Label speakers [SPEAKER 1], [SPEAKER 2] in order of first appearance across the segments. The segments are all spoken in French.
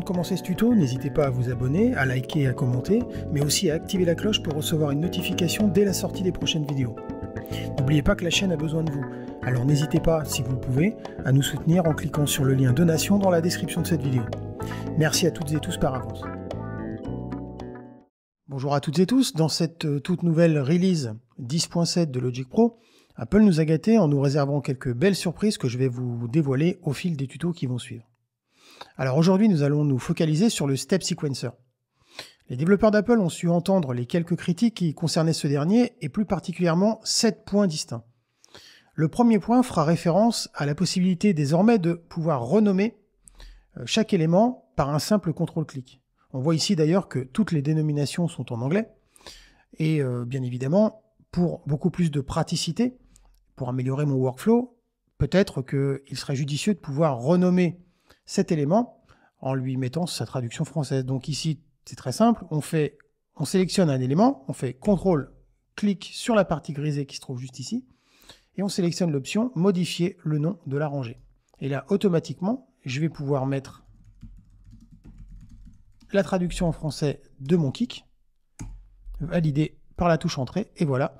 [SPEAKER 1] de commencer ce tuto, n'hésitez pas à vous abonner, à liker et à commenter, mais aussi à activer la cloche pour recevoir une notification dès la sortie des prochaines vidéos. N'oubliez pas que la chaîne a besoin de vous, alors n'hésitez pas, si vous le pouvez, à nous soutenir en cliquant sur le lien donation dans la description de cette vidéo. Merci à toutes et tous par avance. Bonjour à toutes et tous, dans cette toute nouvelle release 10.7 de Logic Pro, Apple nous a gâtés en nous réservant quelques belles surprises que je vais vous dévoiler au fil des tutos qui vont suivre. Alors aujourd'hui, nous allons nous focaliser sur le Step Sequencer. Les développeurs d'Apple ont su entendre les quelques critiques qui concernaient ce dernier, et plus particulièrement 7 points distincts. Le premier point fera référence à la possibilité désormais de pouvoir renommer chaque élément par un simple contrôle-clic. On voit ici d'ailleurs que toutes les dénominations sont en anglais, et bien évidemment, pour beaucoup plus de praticité, pour améliorer mon workflow, peut-être qu'il serait judicieux de pouvoir renommer cet élément en lui mettant sa traduction française. Donc ici, c'est très simple, on sélectionne un élément, on fait CTRL, clic sur la partie grisée qui se trouve juste ici, et on sélectionne l'option « Modifier le nom de la rangée ». Et là, automatiquement, je vais pouvoir mettre la traduction en français de mon kick, validé par la touche Entrée, et voilà,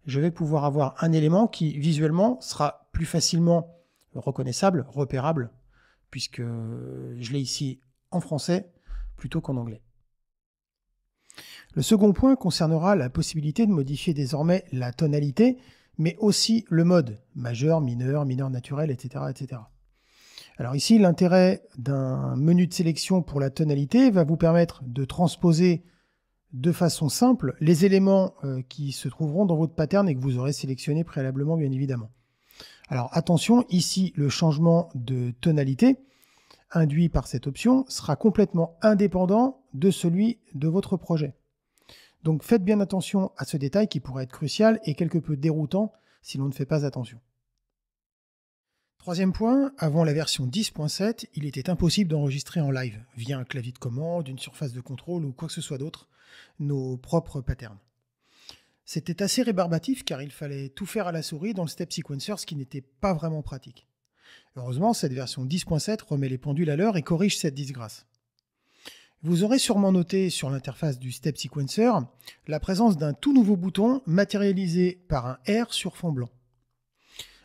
[SPEAKER 1] je vais pouvoir avoir un élément qui, visuellement, sera plus facilement reconnaissable, repérable, puisque je l'ai ici en français plutôt qu'en anglais. Le second point concernera la possibilité de modifier désormais la tonalité, mais aussi le mode, majeur, mineur, mineur naturel, etc. etc. Alors ici, l'intérêt d'un menu de sélection pour la tonalité va vous permettre de transposer de façon simple les éléments qui se trouveront dans votre pattern et que vous aurez sélectionné préalablement, bien évidemment. Alors attention, ici, le changement de tonalité induit par cette option sera complètement indépendant de celui de votre projet. Donc faites bien attention à ce détail qui pourrait être crucial et quelque peu déroutant si l'on ne fait pas attention. Troisième point, avant la version 10.7, il était impossible d'enregistrer en live, via un clavier de commande, une surface de contrôle ou quoi que ce soit d'autre, nos propres patterns. C'était assez rébarbatif car il fallait tout faire à la souris dans le Step Sequencer, ce qui n'était pas vraiment pratique. Heureusement, cette version 10.7 remet les pendules à l'heure et corrige cette disgrâce. Vous aurez sûrement noté sur l'interface du Step Sequencer la présence d'un tout nouveau bouton matérialisé par un R sur fond blanc.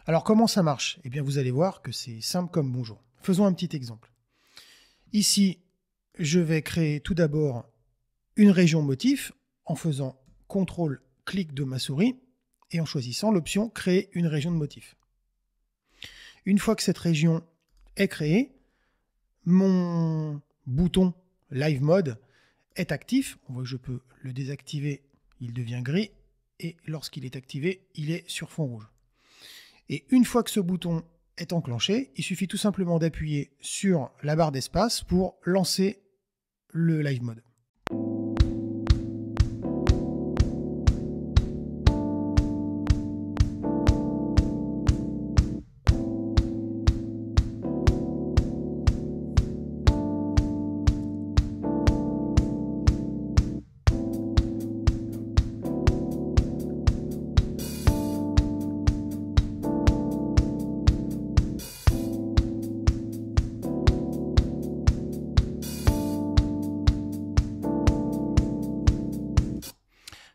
[SPEAKER 1] Alors comment ça marche? Eh bien vous allez voir que c'est simple comme bonjour. Faisons un petit exemple. Ici, je vais créer tout d'abord une région motif en faisant CTRL-clic de ma souris et en choisissant l'option Créer une région de motif. Une fois que cette région est créée, mon bouton Live Mode est actif. On voit que je peux le désactiver, il devient gris, et lorsqu'il est activé, il est sur fond rouge. Et une fois que ce bouton est enclenché, il suffit tout simplement d'appuyer sur la barre d'espace pour lancer le Live Mode.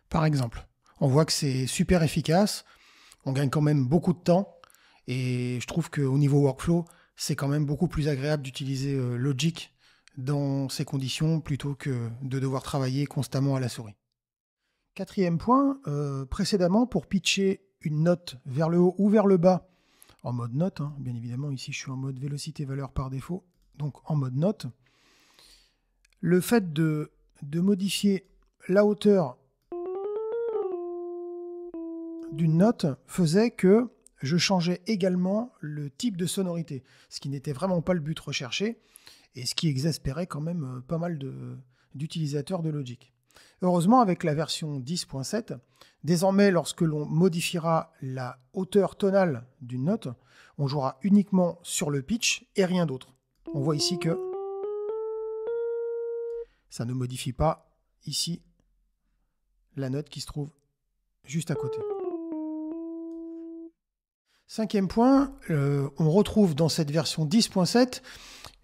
[SPEAKER 1] Par exemple, on voit que c'est super efficace, on gagne quand même beaucoup de temps, et je trouve qu'au niveau workflow, c'est quand même beaucoup plus agréable d'utiliser Logic dans ces conditions plutôt que de devoir travailler constamment à la souris. Quatrième point, précédemment, pour pitcher une note vers le haut ou vers le bas, en mode note, hein, bien évidemment, ici je suis en mode vélocité valeur par défaut, donc en mode note, le fait de modifier la hauteur d'une note faisait que je changeais également le type de sonorité, ce qui n'était vraiment pas le but recherché et ce qui exaspérait quand même pas mal d'utilisateurs de Logic. Heureusement, avec la version 10.7, désormais lorsque l'on modifiera la hauteur tonale d'une note, on jouera uniquement sur le pitch et rien d'autre. On voit ici que ça ne modifie pas ici la note qui se trouve juste à côté. Cinquième point, on retrouve dans cette version 10.7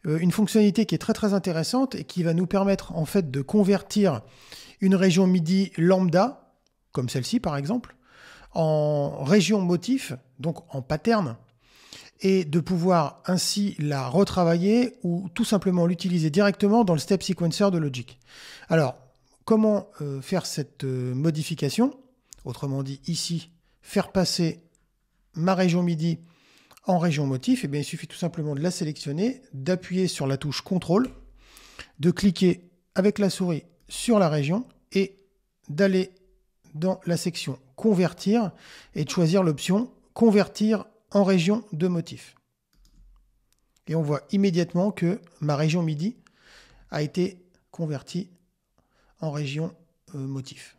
[SPEAKER 1] une fonctionnalité qui est très intéressante et qui va nous permettre en fait de convertir une région MIDI lambda, comme celle-ci par exemple, en région motif, donc en pattern, et de pouvoir ainsi la retravailler ou tout simplement l'utiliser directement dans le step sequencer de Logic. Alors, comment faire cette modification? Autrement dit, ici, faire passer ma région MIDI en région motif, eh bien, il suffit tout simplement de la sélectionner, d'appuyer sur la touche CTRL, de cliquer avec la souris sur la région et d'aller dans la section Convertir et de choisir l'option Convertir en région de motif. Et on voit immédiatement que ma région MIDI a été convertie en région motif.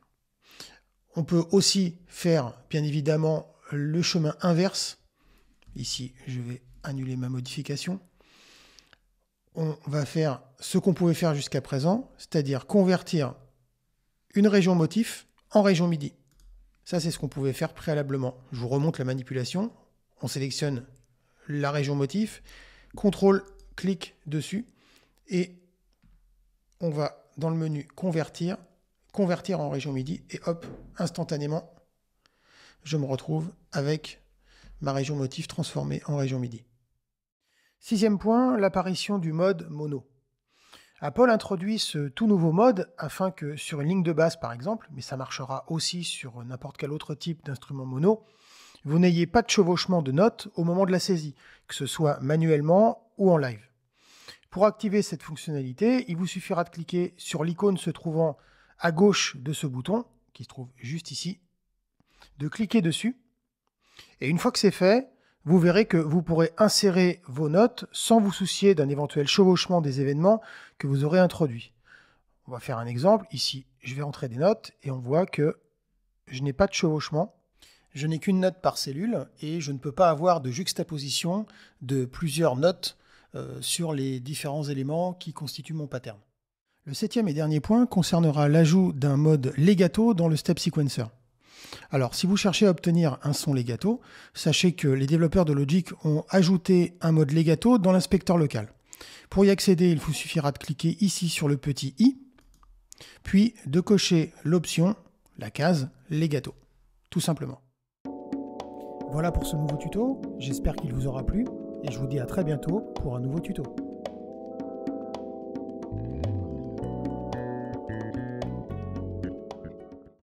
[SPEAKER 1] On peut aussi faire, bien évidemment, le chemin inverse. Ici, je vais annuler ma modification. On va faire ce qu'on pouvait faire jusqu'à présent, c'est-à-dire convertir une région motif en région MIDI. Ça, c'est ce qu'on pouvait faire préalablement. Je vous remonte la manipulation. On sélectionne la région motif, CTRL, clic dessus, et on va dans le menu convertir en région MIDI, et hop, instantanément, je me retrouve avec ma région motif transformée en région MIDI. Sixième point, l'apparition du mode mono. Apple introduit ce tout nouveau mode afin que sur une ligne de basse par exemple, mais ça marchera aussi sur n'importe quel autre type d'instrument mono, vous n'ayez pas de chevauchement de notes au moment de la saisie, que ce soit manuellement ou en live. Pour activer cette fonctionnalité, il vous suffira de cliquer sur l'icône se trouvant à gauche de ce bouton, qui se trouve juste ici, de cliquer dessus, et une fois que c'est fait, vous verrez que vous pourrez insérer vos notes sans vous soucier d'un éventuel chevauchement des événements que vous aurez introduits. On va faire un exemple. Ici, je vais entrer des notes et on voit que je n'ai pas de chevauchement. Je n'ai qu'une note par cellule et je ne peux pas avoir de juxtaposition de plusieurs notes sur les différents éléments qui constituent mon pattern. Le septième et dernier point concernera l'ajout d'un mode legato dans le step sequencer. Alors, si vous cherchez à obtenir un son legato, sachez que les développeurs de Logic ont ajouté un mode legato dans l'inspecteur local. Pour y accéder, il vous suffira de cliquer ici sur le petit i, puis de cocher l'option, la case legato, tout simplement. Voilà pour ce nouveau tuto, j'espère qu'il vous aura plu et je vous dis à très bientôt pour un nouveau tuto.